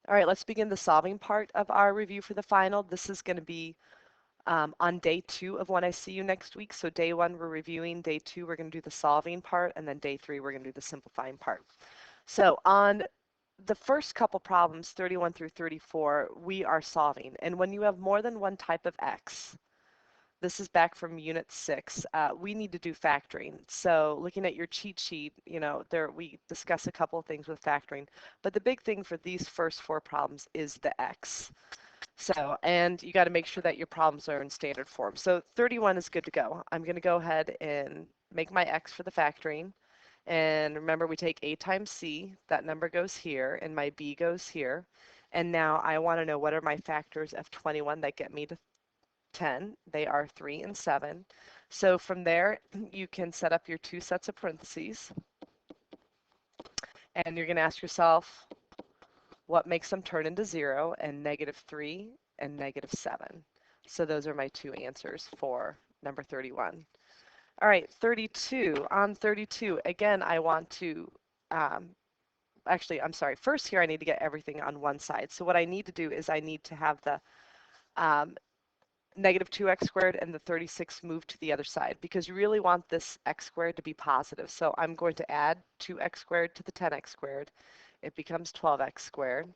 All right, let's begin the solving part of our review for the final. This is going to be on day 2 of When I See You Next Week. So day 1 we're reviewing, day 2 we're going to do the solving part, and then day 3 we're going to do the simplifying part. So on the first couple problems, 31 through 34, we are solving. And when you have more than one type of x, this is back from Unit 6. We need to do factoring. So looking at your cheat sheet, we discuss a couple of things with factoring. But the big thing for these first 4 problems is the x. So, and you got to make sure that your problems are in standard form. So 31 is good to go. I'm going to go ahead and make my x for the factoring. And remember, we take a times c. That number goes here, and my b goes here. And now I want to know what are my factors of 21 that get me to 10. They are 3 and 7. So from there, you can set up your 2 sets of parentheses. And you're going to ask yourself, what makes them turn into 0? And -3 and -7. So those are my 2 answers for number 31. All right, 32. On 32, again, I want to, actually, I'm sorry. First here, I need to get everything on one side. So what I need to do is I need to have the -2x squared and the 36 move to the other side because you really want this x squared to be positive. So I'm going to add 2x squared to the 10x squared. It becomes 12x squared.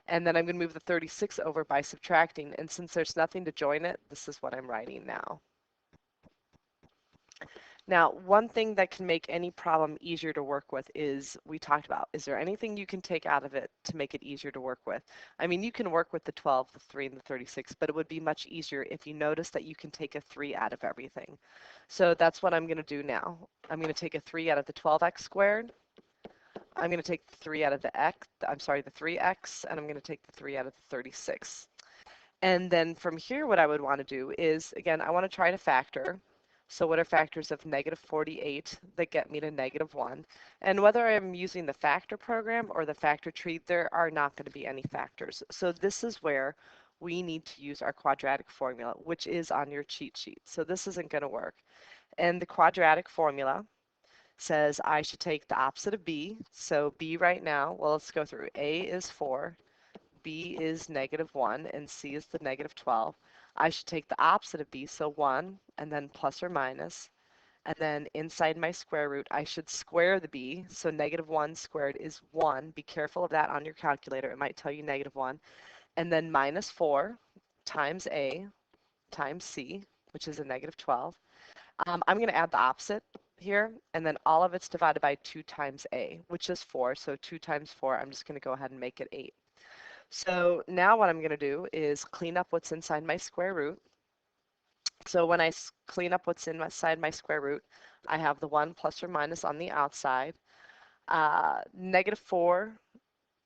And then I'm going to move the 36 over by subtracting. And since there's nothing to join it, this is what I'm writing now. Now, one thing that can make any problem easier to work with is, we talked about, is there anything you can take out of it to make it easier to work with? I mean, you can work with the 12, the 3, and the 36, but it would be much easier if you notice that you can take a 3 out of everything. So that's what I'm going to do now. I'm going to take a 3 out of the 12x squared. I'm going to take the 3 out of the the 3x, and I'm going to take the 3 out of the 36. And then from here, what I would want to do is, again, I want to try to factor. So what are factors of -48 that get me to -1? And whether I'm using the factor program or the factor tree, there are not going to be any factors. So this is where we need to use our quadratic formula, which is on your cheat sheet. So this isn't going to work. And the quadratic formula says I should take the opposite of b. So b right now, well, let's go through. A is 4, b is -1, and c is the -12. I should take the opposite of b, so 1, and then plus or minus. And then inside my square root, I should square the b. So -1 squared is 1. Be careful of that on your calculator. It might tell you -1. And then -4 times a times c, which is a -12. I'm going to add the opposite here, and then all of it's divided by 2 times a, which is 4. So 2 times 4, I'm just going to go ahead and make it 8. So now what I'm going to do is clean up what's inside my square root. So when I clean up what's inside my square root, I have the 1 plus or minus on the outside. -4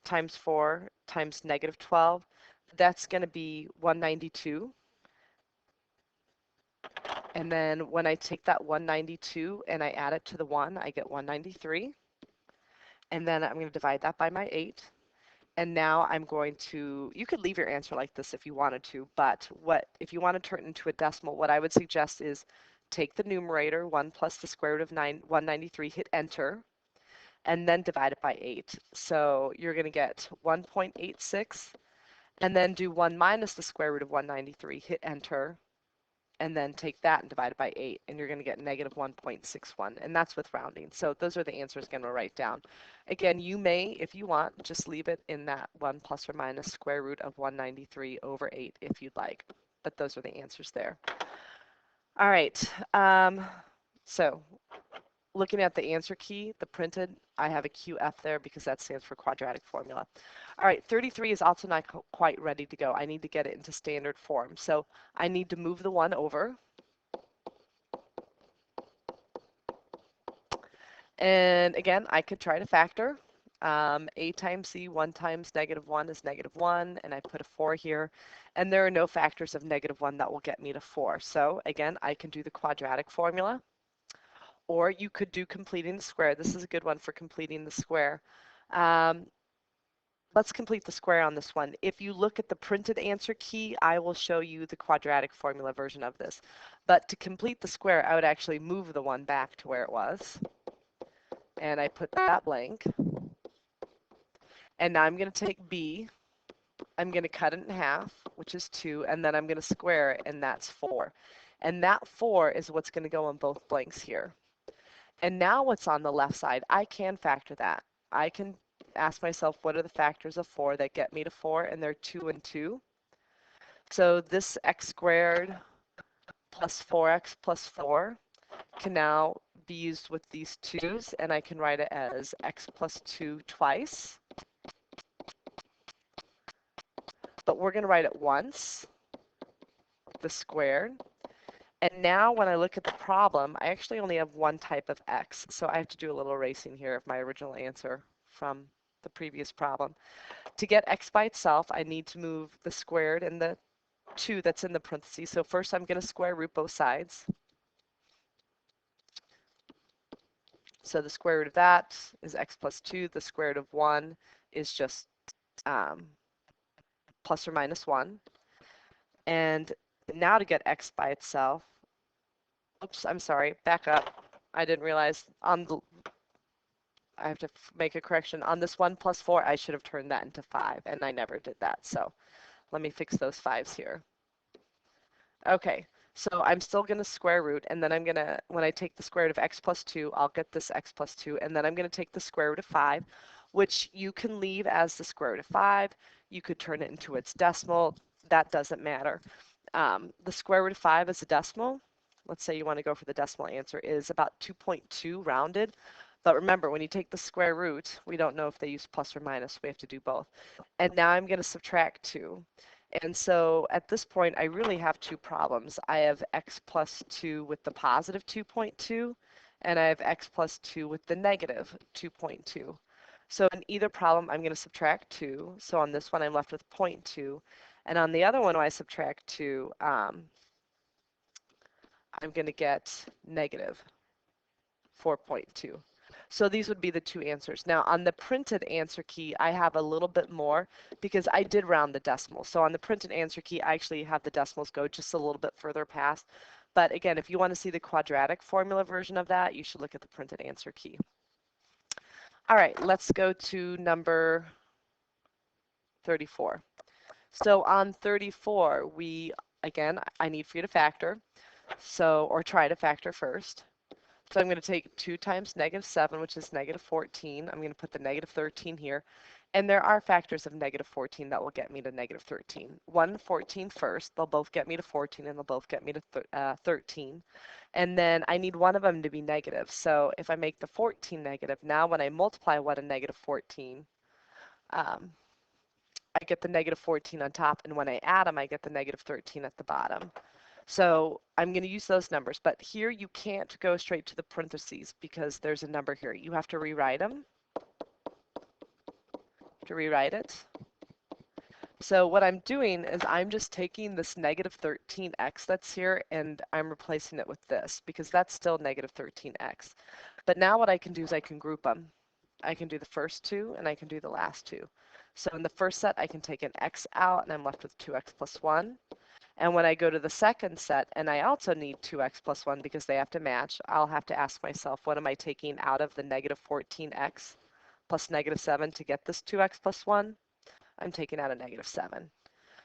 times 4 times -12, that's going to be 192. And then when I take that 192 and I add it to the 1, I get 193. And then I'm going to divide that by my 8. And now I'm going to, you could leave your answer like this if you wanted to, but if you want to turn it into a decimal, what I would suggest is take the numerator, 1 plus the square root of 193, hit enter, and then divide it by 8. So you're going to get 1.86, and then do 1 minus the square root of 193, hit enter, and then take that and divide it by 8, and you're going to get -1.61, and that's with rounding. So those are the answers I'm going to write down. Again, you may, if you want, just leave it in that 1 plus or minus square root of 193 over 8 if you'd like, but those are the answers there. All right, so looking at the answer key, the printed, I have a QF there because that stands for quadratic formula. All right, 33 is also not quite ready to go. I need to get it into standard form. So I need to move the 1 over. And again, I could try to factor. A times c, 1 times -1 is -1, and I put a 4 here. And there are no factors of -1 that will get me to 4. So again, I can do the quadratic formula. Or you could do completing the square. This is a good one for completing the square. Let's complete the square on this one. If you look at the printed answer key, I will show you the quadratic formula version of this. But to complete the square, I would actually move the 1 back to where it was. And I put that blank. And now I'm going to take b, I'm going to cut it in half, which is 2, and then I'm going to square it, and that's 4. And that 4 is what's going to go on both blanks here. And now what's on the left side, I can factor that. I can ask myself, what are the factors of 4 that get me to 4? And they're 2 and 2. So this x squared plus 4x plus 4 can now be used with these 2's, and I can write it as x plus 2 twice. But we're going to write it once, the squared. And now when I look at the problem, I actually only have one type of x. So I have to do a little erasing here of my original answer from the previous problem. To get x by itself, I need to move the squared and the 2 that's in the parentheses. So first I'm going to square root both sides. So the square root of that is x plus 2. The square root of 1 is just plus or minus 1. And now to get x by itself, oops, I'm sorry, back up. I didn't realize on the, I have to make a correction. On this 1 plus 4, I should have turned that into 5, and I never did that. So let me fix those 5's here. Okay, so I'm still going to square root, and then I'm going to, when I take the square root of x plus 2, I'll get this x plus 2, and then I'm going to take the square root of 5, which you can leave as the square root of 5. You could turn it into its decimal. That doesn't matter. The square root of 5 is a decimal. Let's say you want to go for the decimal answer, is about 2.2 rounded. But remember, when you take the square root, we don't know if they use plus or minus. We have to do both. And now I'm going to subtract 2. And so at this point, I really have two problems. I have x plus 2 with the positive 2.2, and I have x plus 2 with the negative 2.2. So in either problem, I'm going to subtract 2. So on this one, I'm left with 0.2. And on the other one, when I subtract 2, I'm going to get negative 4.2. So these would be the two answers. Now on the printed answer key, I have a little bit more because I did round the decimal. So on the printed answer key, I actually have the decimals go just a little bit further past. But again, if you want to see the quadratic formula version of that, you should look at the printed answer key. All right, let's go to number 34. So on 34, again, I need for you to factor. So, or try to factor first. So I'm going to take 2 times negative 7, which is negative 14. I'm going to put the negative 13 here. And there are factors of negative 14 that will get me to negative 13. 1 and 14 first. They'll both get me to 14, and they'll both get me to 13. And then I need one of them to be negative. So if I make the 14 negative, now when I multiply 1 and negative 14, I get the negative 14 on top. And when I add them, I get the negative 13 at the bottom. So I'm going to use those numbers, but here you can't go straight to the parentheses because there's a number here. You have to rewrite them. To rewrite it. So what I'm doing is I'm just taking this negative 13x that's here and I'm replacing it with this because that's still negative 13x. But now what I can do is I can group them. I can do the first two and I can do the last two. So in the first set, I can take an x out and I'm left with 2x plus 1. And when I go to the second set, and I also need 2x plus 1 because they have to match, I'll have to ask myself, what am I taking out of the negative 14x plus negative 7 to get this 2x plus 1? I'm taking out a negative 7.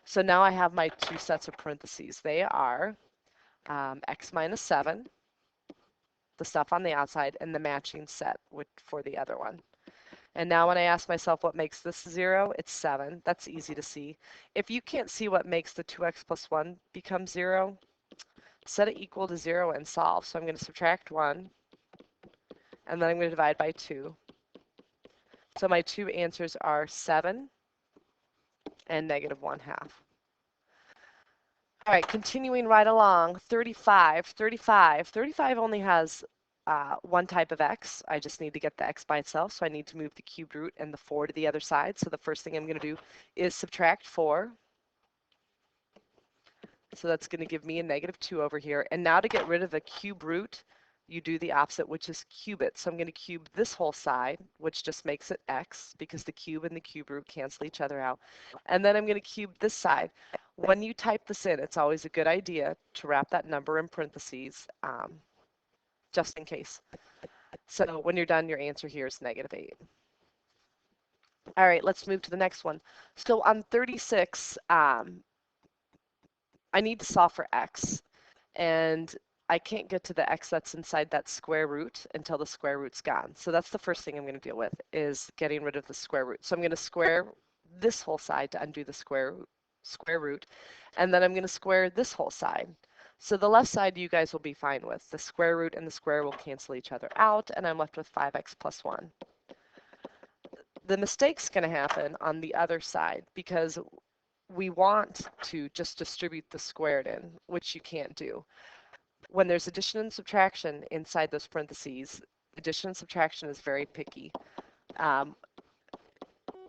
So now I have my two sets of parentheses. They are x minus 7, the stuff on the outside, and the matching set for the other one. And now when I ask myself what makes this 0, it's 7. That's easy to see. If you can't see what makes the 2x plus 1 become 0, set it equal to 0 and solve. So I'm going to subtract 1, and then I'm going to divide by 2. So my two answers are 7 and negative 1/2. All right, continuing right along, 35. 35 only has one type of x. I just need to get the x by itself, so I need to move the cubed root and the 4 to the other side. So the first thing I'm going to do is subtract 4. So that's going to give me a negative 2 over here. And now to get rid of the cube root, you do the opposite, which is cube it. So I'm going to cube this whole side, which just makes it x, because the cube and the cube root cancel each other out. And then I'm going to cube this side. When you type this in, it's always a good idea to wrap that number in parentheses, just in case. So when you're done, your answer here is negative 8. All right, let's move to the next one. So on 36, I need to solve for x, and I can't get to the x that's inside that square root until the square root's gone. So that's the first thing I'm going to deal with, is getting rid of the square root. So I'm going to square this whole side to undo the square root, and then I'm going to square this whole side. So the left side you guys will be fine with. The square root and the square will cancel each other out, and I'm left with 5x plus 1. The mistake's going to happen on the other side because we want to just distribute the squared in, which you can't do. When there's addition and subtraction inside those parentheses, addition and subtraction is very picky.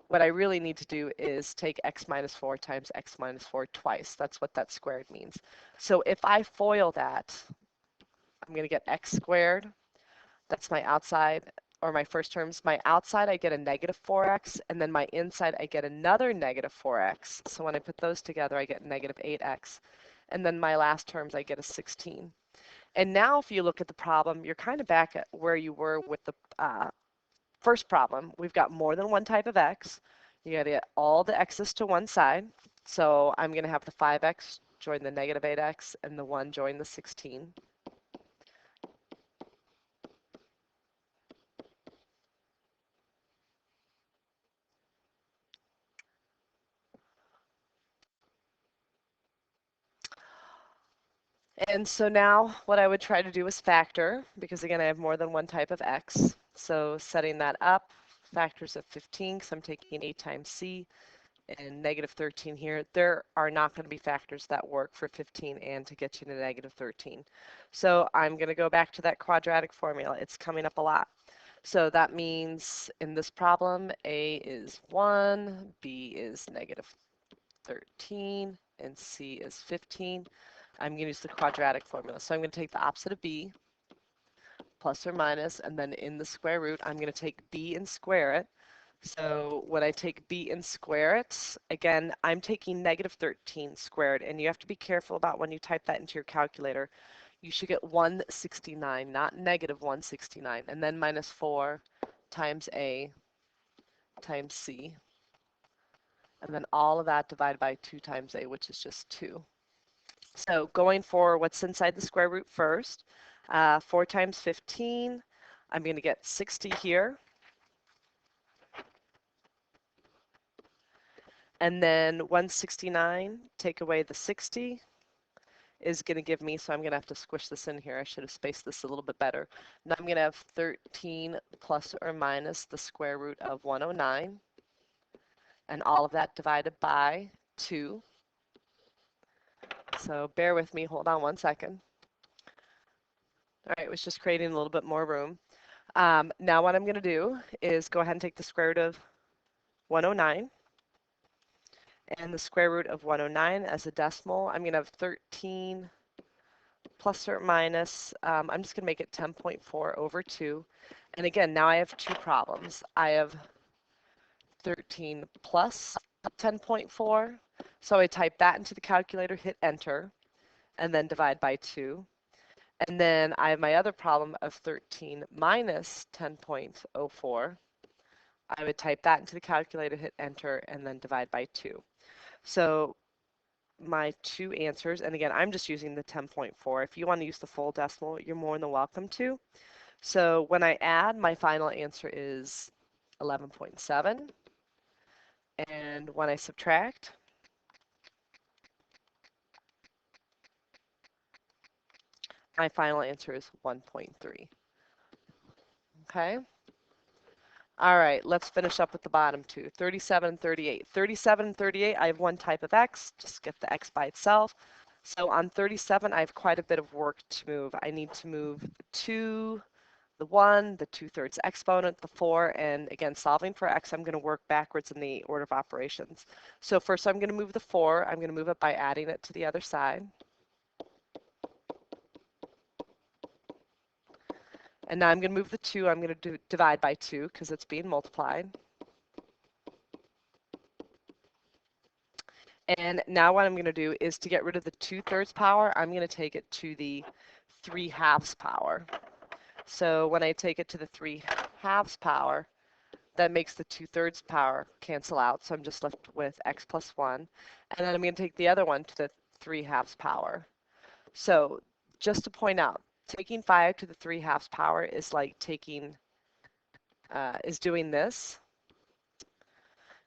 What I really need to do is take x minus 4 times x minus 4 twice. That's what that squared means. So if I FOIL that, I'm going to get x squared. That's my outside, or my first terms. My outside, I get a negative 4x, and then my inside, I get another negative 4x. So when I put those together, I get negative 8x. And then my last terms, I get a 16. And now if you look at the problem, you're kind of back at where you were with the first problem. We've got more than one type of x. You got to get all the x's to one side. So I'm going to have the 5x join the negative 8x, and the 1 join the 16. And so now what I would try to do is factor, because again, I have more than one type of x. So setting that up, factors of 15, because I'm taking a times c, and negative 13 here. There are not going to be factors that work for 15 and to get you to negative 13. So I'm going to go back to that quadratic formula. It's coming up a lot. So that means in this problem, a is 1, b is negative 13, and c is 15. I'm going to use the quadratic formula. So I'm going to take the opposite of b, plus or minus, and then in the square root, I'm going to take b and square it. So when I take b and square it, again, I'm taking negative 13 squared, and you have to be careful about when you type that into your calculator. You should get 169, not negative 169, and then minus 4 times a times c, and then all of that divided by 2 times a, which is just 2. So going for what's inside the square root first, 4 times 15, I'm going to get 60 here. And then 169, take away the 60, is going to give me, so I'm going to have to squish this in here. I should have spaced this a little bit better. Now I'm going to have 13 plus or minus the square root of 109, and all of that divided by 2. So bear with me, hold on one second. All right, it was just creating a little bit more room. Now what I'm going to do is go ahead and take the square root of 109 and the square root of 109 as a decimal. I'm going to have 13 plus or minus, I'm just going to make it 10.4 over 2. And again, now I have two problems. I have 13 plus 10.4. So I type that into the calculator, hit enter, and then divide by 2. And then I have my other problem of 13 minus 10.04. I would type that into the calculator, hit enter, and then divide by 2. So my two answers, and again, I'm just using the 10.4. If you want to use the full decimal, you're more than welcome to. So when I add, my final answer is 11.7. And when I subtract, my final answer is 1.3. Okay? All right, let's finish up with the bottom two, 37 and 38. 37 and 38, I have one type of x, just get the x by itself. So on 37, I have quite a bit of work to move. I need to move the 2, the 1, the 2/3 exponent, the 4, and again, solving for x, I'm going to work backwards in the order of operations. So first I'm going to move the 4. I'm going to move it by adding it to the other side. And now I'm going to move the 2. I'm going to divide by 2 because it's being multiplied. And now what I'm going to do is to get rid of the 2/3 power, I'm going to take it to the 3/2 power. So when I take it to the 3/2 power, that makes the 2/3 power cancel out, so I'm just left with x plus 1. And then I'm going to take the other one to the 3/2 power. So just to point out, taking 5 to the 3/2 power is like taking, is doing this.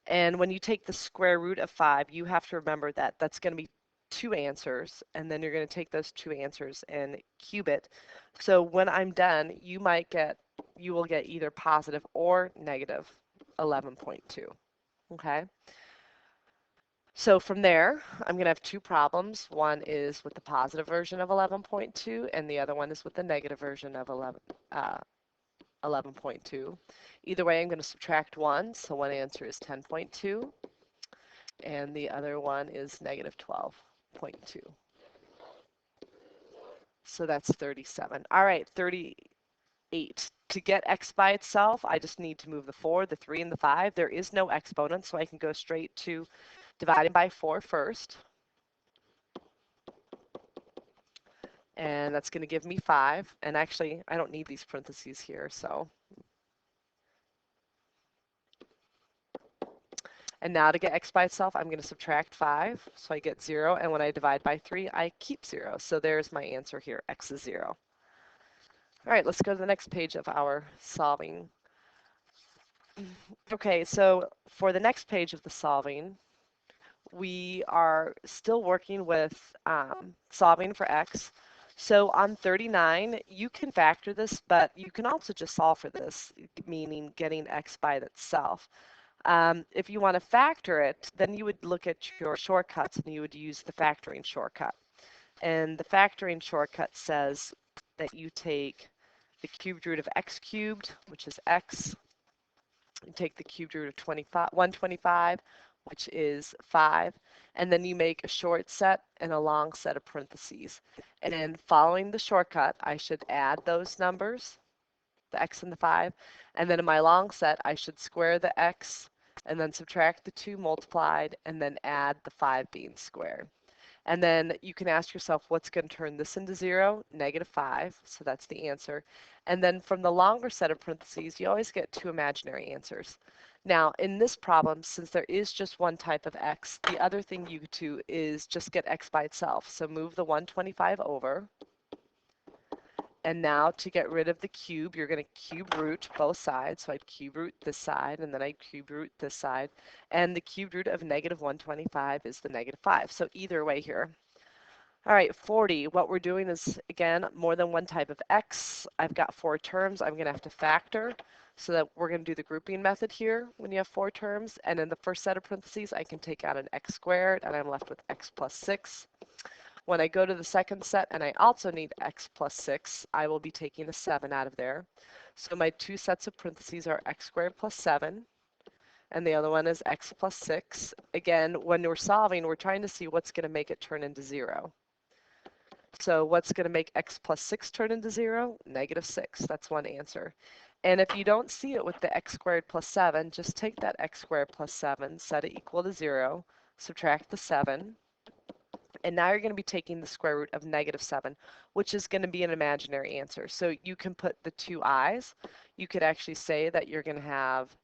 And when you take the square root of 5, you have to remember that that's going to be 2 answers, and then you're going to take those 2 answers and cube it. So when I'm done, you will get either positive or negative 11.2. Okay? So from there, I'm going to have 2 problems. One is with the positive version of 11.2, and the other one is with the negative version of 11.2. Either way, I'm going to subtract 1, so one answer is 10.2, and the other one is negative 12.2. So that's 37. All right, 38. To get x by itself, I just need to move the 4, the 3, and the 5. There is no exponent, so I can go straight to dividing by 4 first. And that's going to give me 5. And actually, I don't need these parentheses here, so. And now to get x by itself, I'm going to subtract 5, so I get 0. And when I divide by 3, I keep 0. So there's my answer here, x is 0. All right, let's go to the next page of our solving. Okay, so for the next page of the solving, we are still working with solving for x. So on 39, you can factor this, but you can also just solve for this, meaning getting x by itself. If you want to factor it, then you would look at your shortcuts and you would use the factoring shortcut. And the factoring shortcut says that you take the cubed root of x cubed, which is x. You take the cubed root of 125, which is 5. And then you make a short set and a long set of parentheses. And then following the shortcut, I should add those numbers, the x and the 5. And then in my long set, I should square the x and then subtract the 2 multiplied and then add the 5 being squared. And then you can ask yourself, what's going to turn this into 0? Negative 5, so that's the answer. And then from the longer set of parentheses, you always get 2 imaginary answers. Now, in this problem, since there is just one type of x, the other thing you could do is just get x by itself. So move the 125 over. And now to get rid of the cube, you're going to cube root both sides. So I'd cube root this side, and then I'd cube root this side. And the cube root of negative 125 is the negative 5. So either way here. All right, 40. What we're doing is, again, more than one type of x. I've got 4 terms. I'm going to have to factor. So that we're going to do the grouping method here when you have 4 terms. And in the first set of parentheses, I can take out an x squared, and I'm left with x plus 6. When I go to the second set and I also need x plus 6, I will be taking a 7 out of there. So my 2 sets of parentheses are x squared plus 7, and the other one is x plus 6. Again, when we're solving, we're trying to see what's going to make it turn into 0. So what's going to make x plus 6 turn into 0? Negative 6. That's one answer. And if you don't see it with the x squared plus 7, just take that x squared plus 7, set it equal to 0, subtract the 7. And now you're going to be taking the square root of negative 7, which is going to be an imaginary answer. So you can put the 2 i's. You could actually say that you're going to have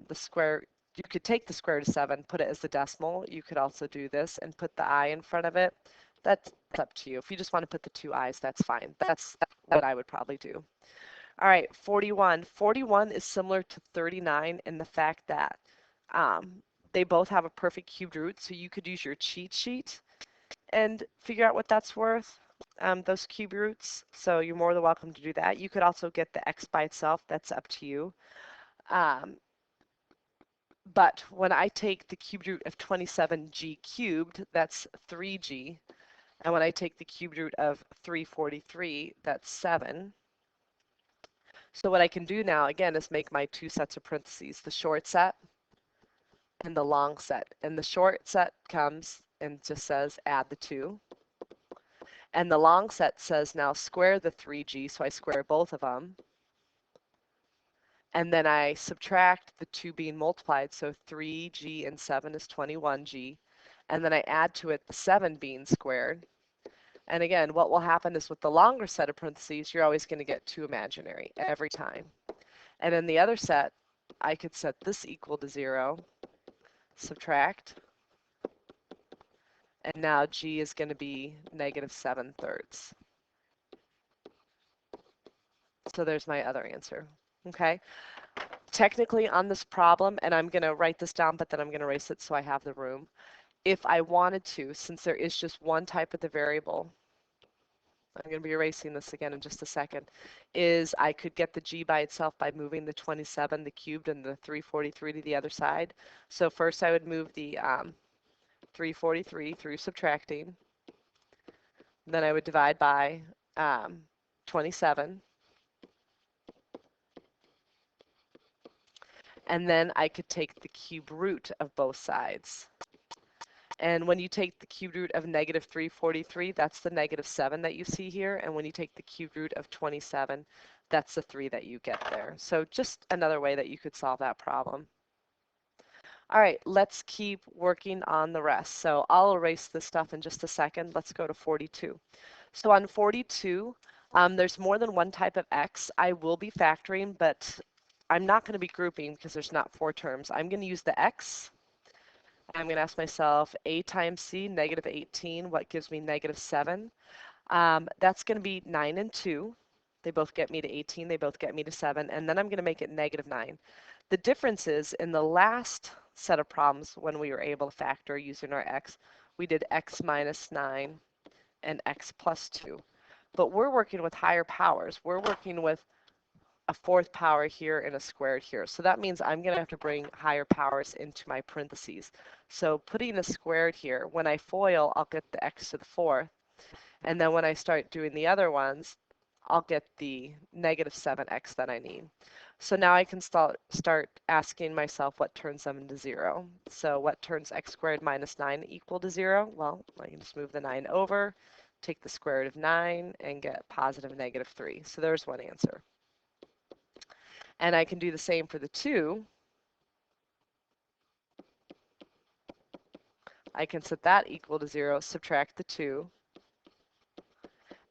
the square. You could take the square root of 7, put it as the decimal. You could also do this and put the I in front of it. That's up to you. If you just want to put the 2 i's, that's fine. That's what I would probably do. All right, 41. 41 is similar to 39 in the fact that they both have a perfect cubed root, so you could use your cheat sheet and figure out what that's worth, those cube roots. So you're more than welcome to do that. You could also get the x by itself. That's up to you. But when I take the cube root of 27g cubed, that's 3g. And when I take the cube root of 343, that's 7. So what I can do now, again, is make my 2 sets of parentheses, the short set and the long set. And the short set comes and just says add the 2. And the long set says now square the 3g, so I square both of them. And then I subtract the 2 being multiplied, so 3g and 7 is 21g. And then I add to it the 7 being squared. And again, what will happen is with the longer set of parentheses, you're always going to get 2 imaginary every time. And in the other set, I could set this equal to 0, subtract, and now g is going to be negative 7/3. So there's my other answer. Okay. Technically on this problem, and I'm going to write this down, but then I'm going to erase it so I have the room. If I wanted to, since there is just one type of the variable, I'm going to be erasing this again in just a second, is I could get the g by itself by moving the 27, the cubed, and the 343 to the other side. So first I would move the 343 through subtracting. Then I would divide by 27. And then I could take the cube root of both sides. And when you take the cube root of negative 343, that's the negative 7 that you see here. And when you take the cube root of 27, that's the 3 that you get there. So just another way that you could solve that problem. All right, let's keep working on the rest. So I'll erase this stuff in just a second. Let's go to 42. So on 42, there's more than one type of x. I will be factoring, but I'm not going to be grouping because there's not 4 terms. I'm going to use the x. I'm going to ask myself a times c, negative 18, what gives me negative 7? That's going to be 9 and 2. They both get me to 18. They both get me to 7. And then I'm going to make it negative 9. The difference is in the last set of problems when we were able to factor using our x, we did x minus 9 and x plus 2. But we're working with higher powers. We're working with a 4th power here and a squared here. So that means I'm going to have to bring higher powers into my parentheses. So putting a squared here, when I FOIL, I'll get the x to the 4th. And then when I start doing the other ones, I'll get the negative 7x that I need. So now I can start asking myself what turns them into 0. So what turns x squared minus 9 equal to 0? Well, I can just move the 9 over, take the square root of 9, and get positive negative 3. So there's one answer. And I can do the same for the 2. I can set that equal to 0, subtract the 2,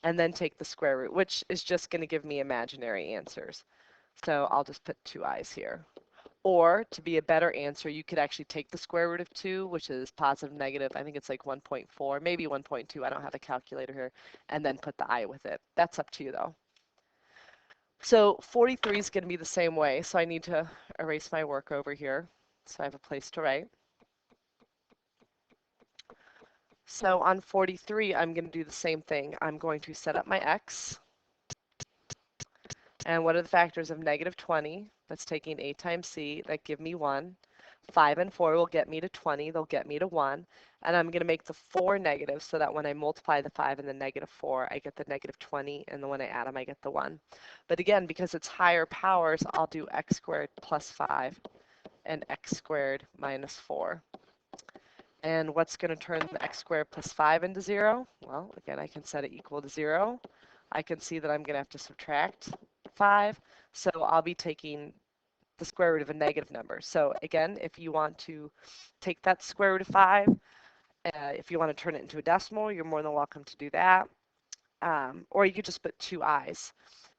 and then take the square root, which is just going to give me imaginary answers. So I'll just put 2 i's here. Or to be a better answer, you could actually take the square root of 2, which is positive, negative, I think it's like 1.4, maybe 1.2, I don't have a calculator here, and then put the I with it. That's up to you though. So 43 is going to be the same way, so I need to erase my work over here so I have a place to write. So on 43, I'm going to do the same thing. I'm going to set up my x. And what are the factors of negative 20? That's taking a times c, that give me 1. 5 and 4 will get me to 20, they'll get me to 1. And I'm going to make the 4 negative so that when I multiply the 5 and the negative 4, I get the negative 20, and then when I add them, I get the 1. But again, because it's higher powers, I'll do x squared plus 5 and x squared minus 4. And what's going to turn the x squared plus 5 into 0? Well, again, I can set it equal to 0. I can see that I'm going to have to subtract 5. So I'll be taking the square root of a negative number. So again, if you want to take that square root of 5, if you want to turn it into a decimal, you're more than welcome to do that. Or you could just put 2 i's.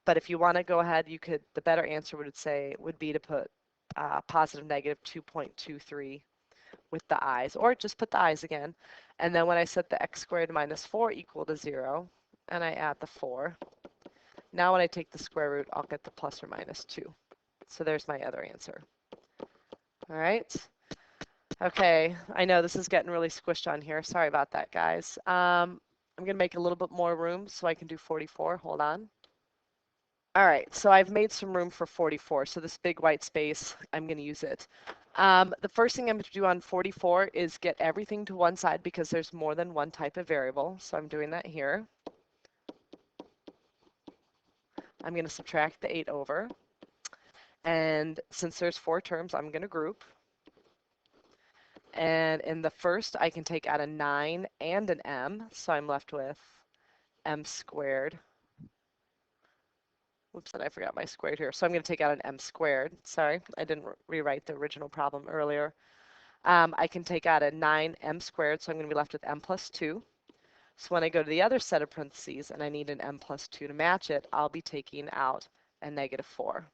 But if you want to go ahead, you could. The better answer would be to put positive negative 2.23 with the i's, or just put the i's again. And then when I set the x squared minus 4 equal to 0, and I add the 4, now when I take the square root, I'll get the plus or minus 2. So there's my other answer. All right. Okay, I know this is getting really squished on here. Sorry about that, guys. I'm going to make a little bit more room so I can do 44. Hold on. All right, so I've made some room for 44. So this big white space, I'm going to use it. The first thing I'm going to do on 44 is get everything to one side because there's more than one type of variable. So I'm doing that here. I'm going to subtract the 8 over. And since there's 4 terms, I'm going to group. And in the first, I can take out a 9 and an m. So I'm left with m squared. Oops, and I forgot my squared here. So I'm going to take out an m squared. Sorry, I didn't rewrite the original problem earlier. I can take out a 9m squared, so I'm going to be left with m plus 2. So when I go to the other set of parentheses and I need an m plus 2 to match it, I'll be taking out a negative 4.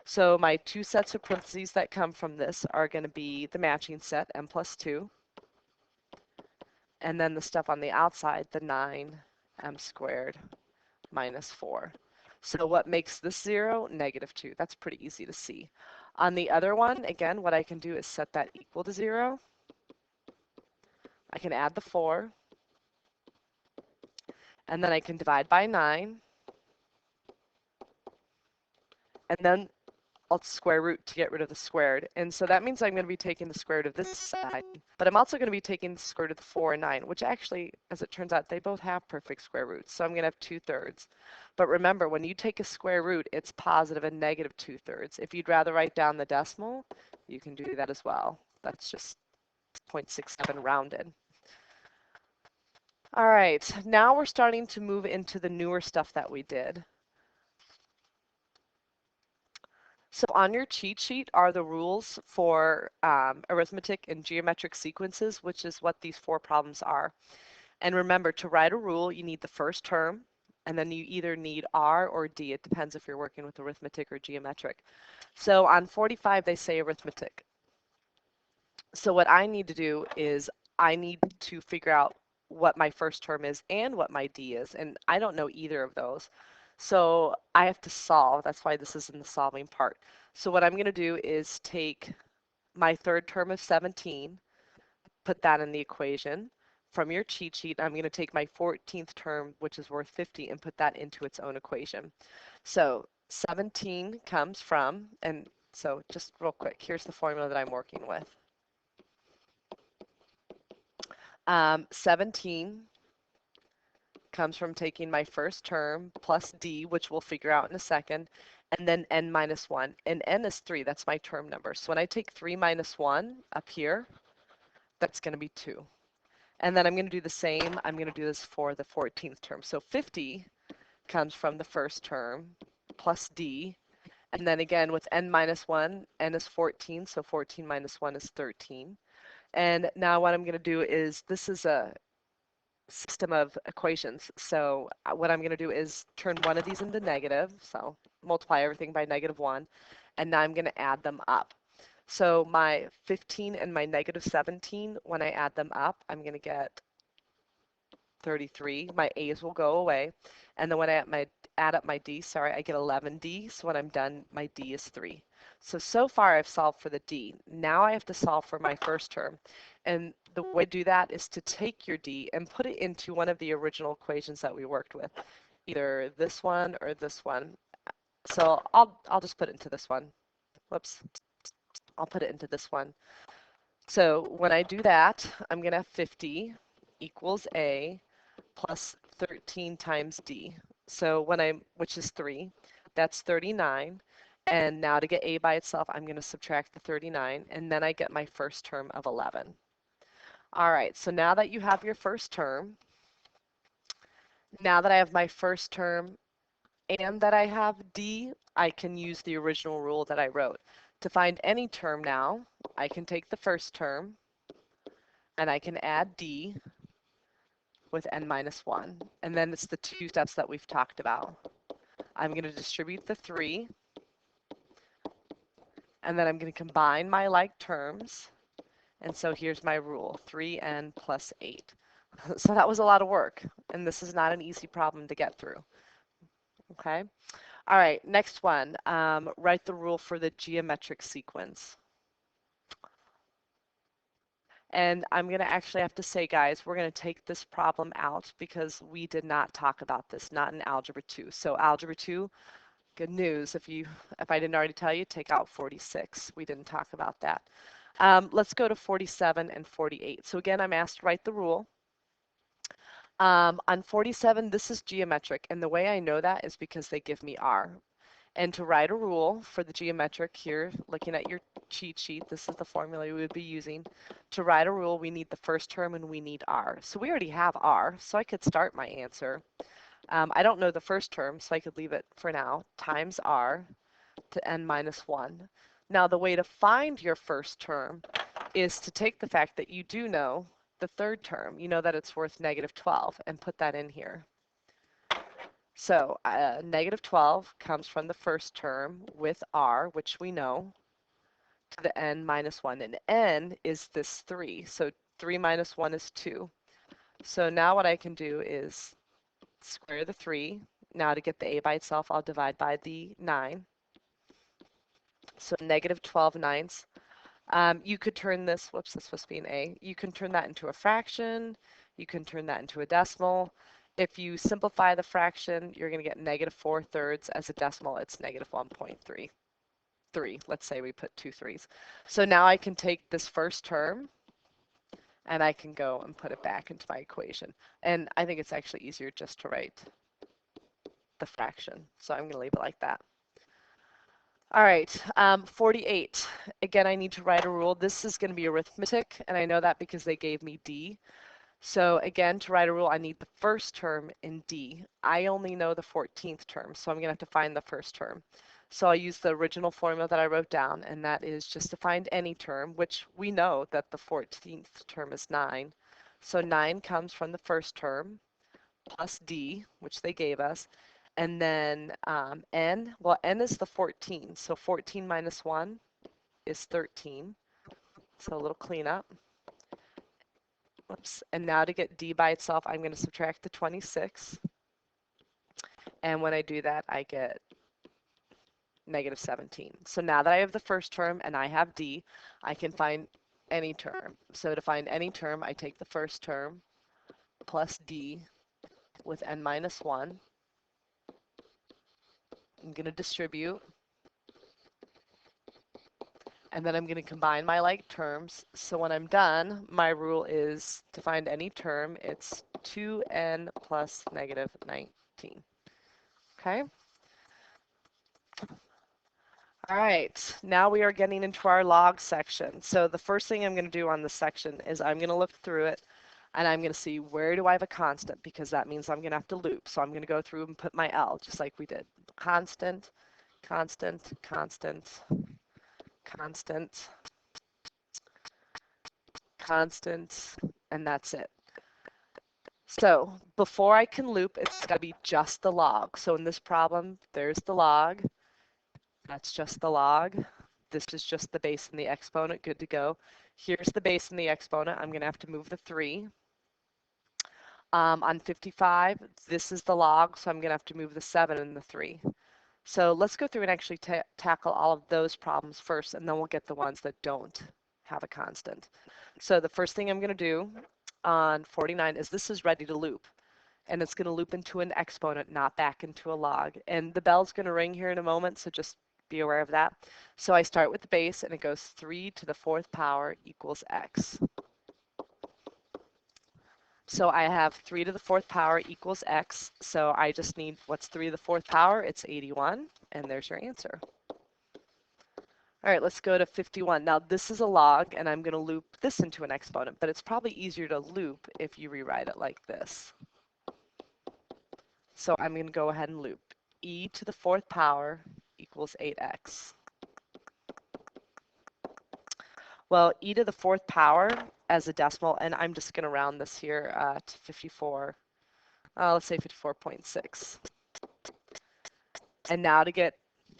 So my two sets of parentheses that come from this are going to be the matching set, m plus 2, and then the stuff on the outside, the 9m squared minus 4. So what makes this 0? Negative 2. That's pretty easy to see. On the other one, again, what I can do is set that equal to 0. I can add the 4, and then I can divide by 9, and then I'll square root to get rid of the squared. And so that means I'm going to be taking the square root of this side, but I'm also going to be taking the square root of the 4 and 9, which actually, as it turns out, they both have perfect square roots. So I'm going to have 2/3. But remember, when you take a square root, it's positive and negative 2/3. If you'd rather write down the decimal, you can do that as well. That's just 0.67 rounded. All right, now we're starting to move into the newer stuff that we did. So on your cheat sheet are the rules for arithmetic and geometric sequences, which is what these 4 problems are. And remember, to write a rule, you need the first term, and then you either need R or D. It depends if you're working with arithmetic or geometric. So on 45, they say arithmetic. So what I need to do is I need to figure out what my first term is and what my D is, and I don't know either of those. So I have to solve. That's why this is in the solving part. So what I'm going to do is take my third term of 17, put that in the equation. From your cheat sheet, I'm going to take my 14th term, which is worth 50, and put that into its own equation. So 17 comes from, and so just real quick, here's the formula that I'm working with. 17 comes from taking my first term plus D, which we'll figure out in a second, and then n minus 1. And n is 3. That's my term number. So when I take 3 minus 1 up here, that's going to be 2. And then I'm going to do the same. I'm going to do this for the 14th term. So 50 comes from the first term plus D. And then again with n minus 1, n is 14, so 14 minus 1 is 13. And now what I'm going to do is, this is a system of equations. So what I'm going to do is turn one of these into negative, so multiply everything by -1, and now I'm going to add them up. So my 15 and my -17, when I add them up, I'm going to get 33. My A's will go away, and then when I add up my D, sorry, I get 11D. So when I'm done, my D is 3. So far I've solved for the D. Now I have to solve for my first term. And the way to do that is to take your D and put it into one of the original equations that we worked with, either this one or this one. So I'll just put it into this one. Whoops. I'll put it into this one. So when I do that, I'm going to have 50 equals A plus 13 times D. So which is 3, that's 39. And now to get A by itself, I'm going to subtract the 39, and then I get my first term of 11. All right, so now that you have your first term, now that I have my first term and that I have D, I can use the original rule that I wrote. To find any term now, I can take the first term and I can add D with n minus 1. And then it's the 2 steps that we've talked about. I'm going to distribute the 3, and then I'm going to combine my like terms. And so here's my rule, 3n plus 8. So that was a lot of work, and this is not an easy problem to get through. Okay. All right, next one. Write the rule for the geometric sequence. And I'm going to actually have to say, guys, we're going to take this problem out because we did not talk about this, not in Algebra 2. So Algebra 2, good news, if I didn't already tell you, take out 46. We didn't talk about that. Let's go to 47 and 48. So again, I'm asked to write the rule. On 47, this is geometric, and the way I know that is because they give me R. And to write a rule for the geometric here, looking at your cheat sheet, this is the formula we would be using. To write a rule, we need the first term and we need R. So we already have R, so I could start my answer. I don't know the first term, so I could leave it for now, times R to n minus 1. Now the way to find your first term is to take the fact that you do know the third term. You know that it's worth -12 and put that in here. So negative 12 comes from the first term with r, which we know, to the n minus 1. And n is this 3. So 3 minus 1 is 2. So now what I can do is square the 3. Now to get the a by itself, I'll divide by the 9. So negative 12 ninths. You could turn this, whoops, this is supposed to be an a. You can turn that into a fraction. You can turn that into a decimal. If you simplify the fraction, you're going to get negative 4/3. As a decimal, it's negative 1.33. Let's say we put 2 3s. So now I can take this first term and I can go and put it back into my equation. And I think it's actually easier just to write the fraction. So I'm going to leave it like that. All right, 48. Again, I need to write a rule. This is going to be arithmetic, and I know that because they gave me D. So again, to write a rule, I need the first term in D. I only know the 14th term, so I'm going to have to find the first term. So I'll use the original formula that I wrote down, and that is just to find any term, which we know that the 14th term is 9. So 9 comes from the first term plus D, which they gave us. And then n, well, n is the 14. So 14 minus 1 is 13. So a little cleanup. Whoops. And now to get D by itself, I'm going to subtract the 26. And when I do that, I get negative 17. So now that I have the first term and I have D, I can find any term. So to find any term, I take the first term plus D with n minus 1. I'm going to distribute. And then I'm going to combine my like terms. So when I'm done, my rule is to find any term, it's 2n plus negative 19. Okay? All right, now we are getting into our log section. So the first thing I'm going to do on this section is I'm going to look through it and I'm going to see where do I have a constant, because that means I'm going to have to loop. So I'm going to go through and put my L just like we did. Constant, constant, constant, constant, constant, and that's it. So before I can loop, it's got to be just the log. So in this problem, there's the log. That's just the log. This is just the base and the exponent. Good to go. Here's the base and the exponent. I'm going to have to move the 3. On 55, this is the log, so I'm going to have to move the 7 and the 3. So let's go through and actually tackle all of those problems first, and then we'll get the ones that don't have a constant. So the first thing I'm going to do on 49 is this is ready to loop. And it's going to loop into an exponent, not back into a log. And the bell's going to ring here in a moment, so just be aware of that. So I start with the base, and it goes 3 to the 4th power equals x. So I have 3 to the 4th power equals x. So I just need, what's 3 to the 4th power? It's 81, and there's your answer. All right, let's go to 51. Now this is a log, and I'm going to loop this into an exponent, but it's probably easier to loop if you rewrite it like this. So I'm going to go ahead and loop. E to the 4th power equals 8x. Well, e to the 4th power as a decimal, and I'm just going to round this here to 54. Let's say 54.6. And now to get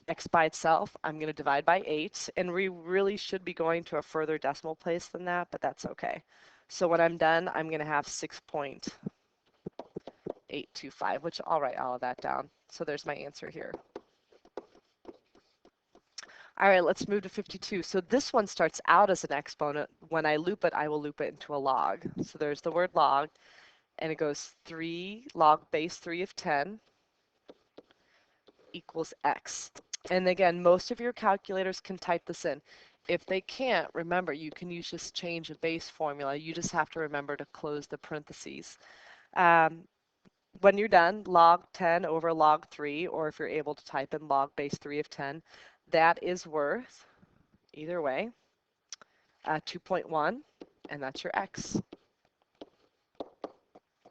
x by itself, I'm going to divide by 8. And we really should be going to a further decimal place than that, but that's okay. So when I'm done, I'm going to have 6.825, which I'll write all of that down. So there's my answer here. All right, let's move to 52. So this one starts out as an exponent. When I loop it, I will loop it into a log. So there's the word log, and it goes 3 log base 3 of 10 equals x. And again, most of your calculators can type this in. If they can't, remember, you can use this change of base formula. You just have to remember to close the parentheses. When you're done, log 10 over log 3, or if you're able to type in log base 3 of 10, that is worth, either way, 2.1, and that's your x.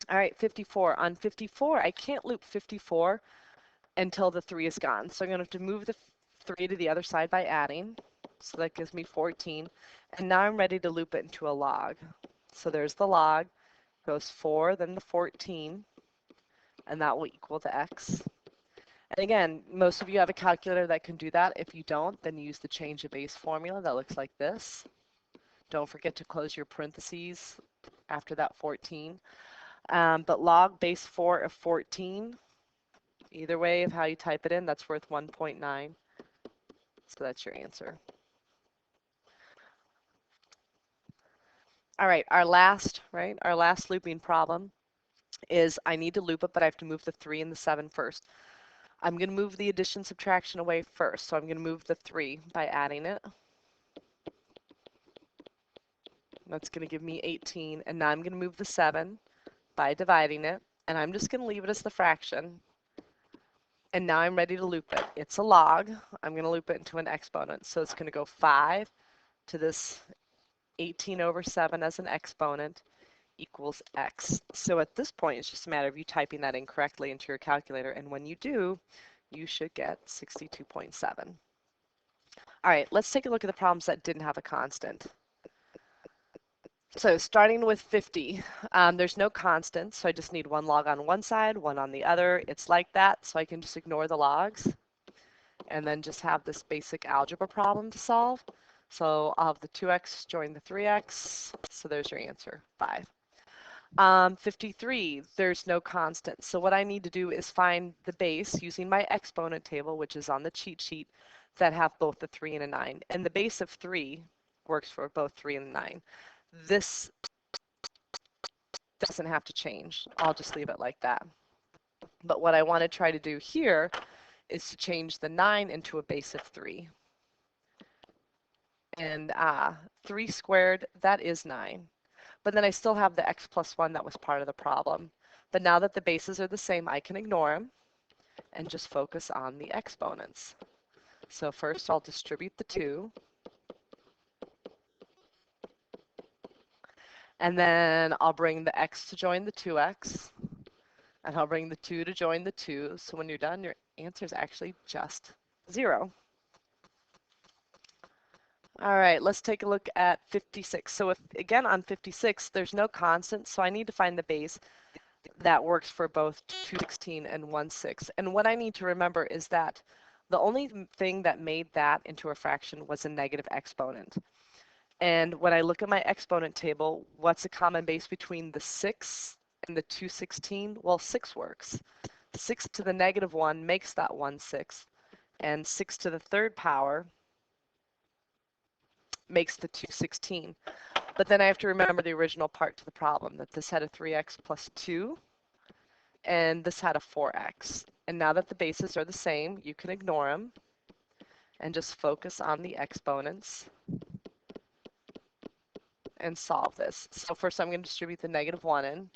All right, 54. On 54, I can't loop 54 until the 3 is gone. So I'm going to have to move the 3 to the other side by adding. So that gives me 14. And now I'm ready to loop it into a log. So there's the log. Goes 4, then the 14. and that will equal to x. And again, most of you have a calculator that can do that. If you don't, then use the change of base formula that looks like this. Don't forget to close your parentheses after that 14. But log base 4 of 14, either way of how you type it in, that's worth 1.9. So that's your answer. All right, our last looping problem is I need to loop it, but I have to move the 3 and the 7 first. I'm going to move the addition subtraction away first. So I'm going to move the 3 by adding it. That's going to give me 18. And now I'm going to move the 7 by dividing it. And I'm just going to leave it as the fraction. And now I'm ready to loop it. It's a log. I'm going to loop it into an exponent. So it's going to go 5 to this 18 over 7 as an exponent equals x. So at this point, it's just a matter of you typing that in correctly into your calculator. And when you do, you should get 62.7. All right, let's take a look at the problems that didn't have a constant. So starting with 50, there's no constant, so I just need one log on one side, one on the other. It's like that, so I can just ignore the logs and then just have this basic algebra problem to solve. So I'll have the 2x join the 3x, so there's your answer, 5. 53, there's no constant. So what I need to do is find the base using my exponent table, which is on the cheat sheet, that have both a 3 and a 9. And the base of 3 works for both 3 and 9. This doesn't have to change. I'll just leave it like that. But what I want to try to do here is to change the 9 into a base of 3. And 3 squared, that is 9. But then I still have the x plus 1 that was part of the problem. But now that the bases are the same, I can ignore them and just focus on the exponents. So first I'll distribute the 2. And then I'll bring the x to join the 2x. And I'll bring the 2 to join the 2. So when you're done, your answer is actually just 0. All right, let's take a look at 56. So if, again, on 56, there's no constant, so I need to find the base that works for both 216 and 16. And what I need to remember is that the only thing that made that into a fraction was a negative exponent. And when I look at my exponent table, what's a common base between the 6 and the 216? Well, 6 works. 6 to the negative 1 makes that 1/6. And 6 to the third power makes the 216. But then I have to remember the original part to the problem, that this had a 3x plus 2, and this had a 4x. And now that the bases are the same, you can ignore them and just focus on the exponents and solve this. So first I'm going to distribute the negative 1 in.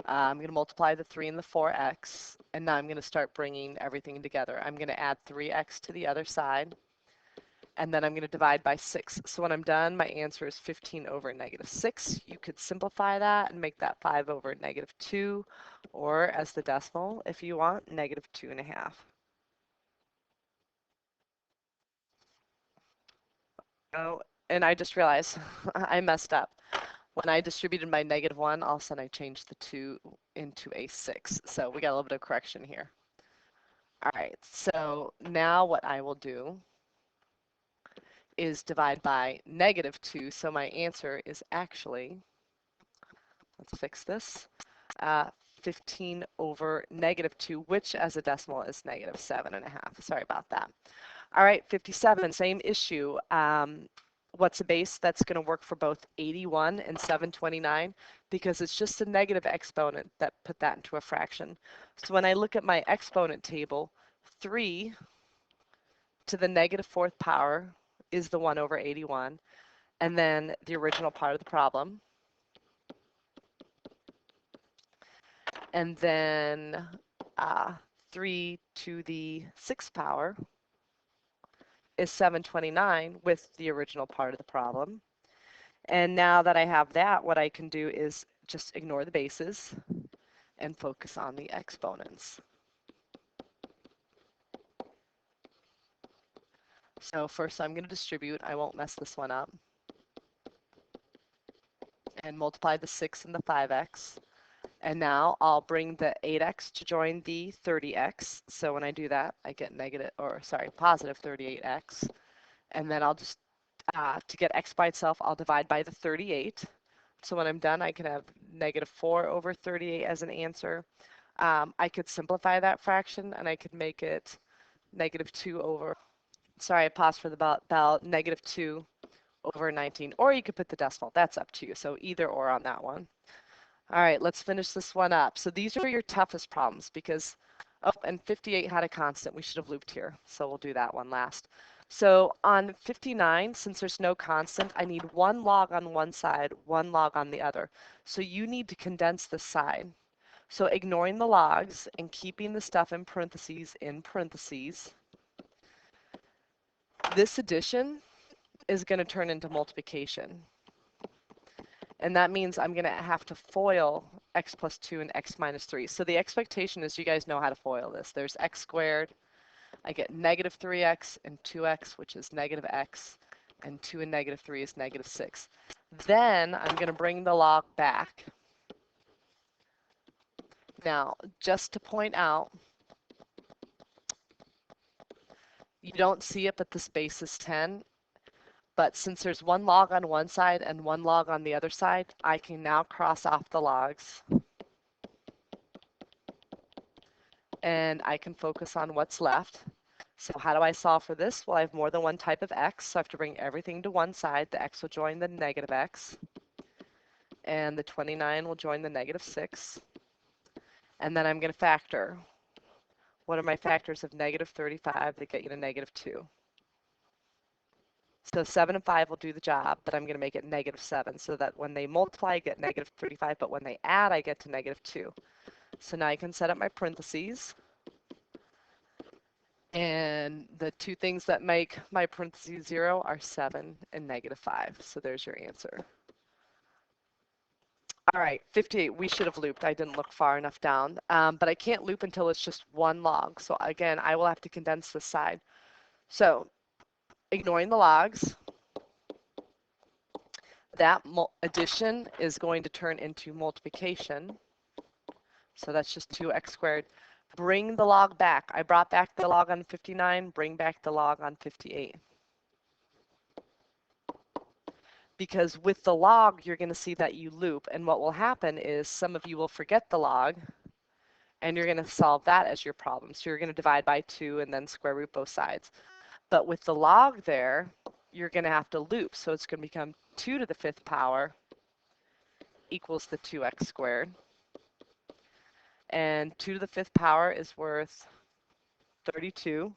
I'm going to multiply the 3 and the 4x, and now I'm going to start bringing everything together. I'm going to add 3x to the other side, and then I'm going to divide by 6. So when I'm done, my answer is 15 over negative 6. You could simplify that and make that 5 over negative 2, or as the decimal, if you want, negative 2.5. Oh, and I just realized I messed up. When I distributed my negative 1, all of a sudden I changed the 2 into a 6. So we got a little bit of correction here. All right, so now what I will do is divide by negative 2. So my answer is actually, let's fix this, 15 over negative 2, which as a decimal is negative 7.5. Sorry about that. All right, 57, same issue. What's a base that's going to work for both 81 and 729? Because it's just a negative exponent that put that into a fraction. So when I look at my exponent table, 3 to the negative 4th power is the 1 over 81. And then the original part of the problem. And then 3 to the 6th power is 729 with the original part of the problem. And now that I have that, what I can do is just ignore the bases and focus on the exponents. So first I'm going to distribute. I won't mess this one up. And multiply the 6 and the 5x. And now I'll bring the 8x to join the 30x. So when I do that, I get positive 38x. And then I'll just, to get x by itself, I'll divide by the 38. So when I'm done, I can have negative 4 over 38 as an answer. I could simplify that fraction and I could make it negative 2 over, sorry, I paused for the bell, negative 2 over 19. Or you could put the decimal, that's up to you. So either or on that one. All right, let's finish this one up. So these are your toughest problems because, oh, and 58 had a constant. We should have looped here. So we'll do that one last. So on 59, since there's no constant, I need 1 log on one side, 1 log on the other. So you need to condense the side. So ignoring the logs and keeping the stuff in parentheses, this addition is going to turn into multiplication. And that means I'm going to have to FOIL x plus 2 and x minus 3. So the expectation is you guys know how to FOIL this. There's x squared. I get negative 3x and 2x, which is negative x, and 2 and negative 3 is negative 6. Then I'm going to bring the log back. Now, just to point out, you don't see it, but this base is 10. But since there's 1 log on one side and 1 log on the other side, I can now cross off the logs. And I can focus on what's left. So how do I solve for this? Well, I have more than one type of x, so I have to bring everything to one side. The x will join the negative x, and the 29 will join the negative 6. And then I'm going to factor. What are my factors of negative 35 that get you to negative 2? So 7 and 5 will do the job, but I'm going to make it negative 7 so that when they multiply, I get negative 35, but when they add, I get to negative 2. So now I can set up my parentheses. And the two things that make my parentheses 0 are 7 and negative 5. So there's your answer. All right, 58, we should have looped. I didn't look far enough down, but I can't loop until it's just 1 log. So again, I will have to condense this side. So ignoring the logs, that addition is going to turn into multiplication. So that's just 2x squared. Bring the log back. I brought back the log on 59, bring back the log on 58. Because with the log, you're going to see that you loop. And what will happen is some of you will forget the log, and you're going to solve that as your problem. So you're going to divide by 2 and then square root both sides. But with the log there, you're going to have to loop. So it's going to become 2 to the 5th power equals the 2x squared. And 2 to the 5th power is worth 32.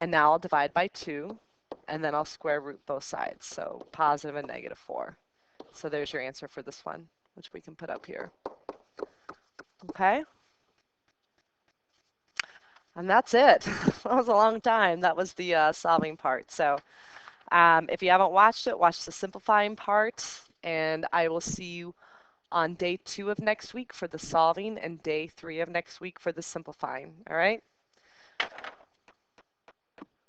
And now I'll divide by 2, and then I'll square root both sides. So positive and negative 4. So there's your answer for this one, which we can put up here. Okay? And that's it. That was a long time. That was the solving part. So if you haven't watched it, watch the simplifying part. And I will see you on day 2 of next week for the solving and day 3 of next week for the simplifying. All right?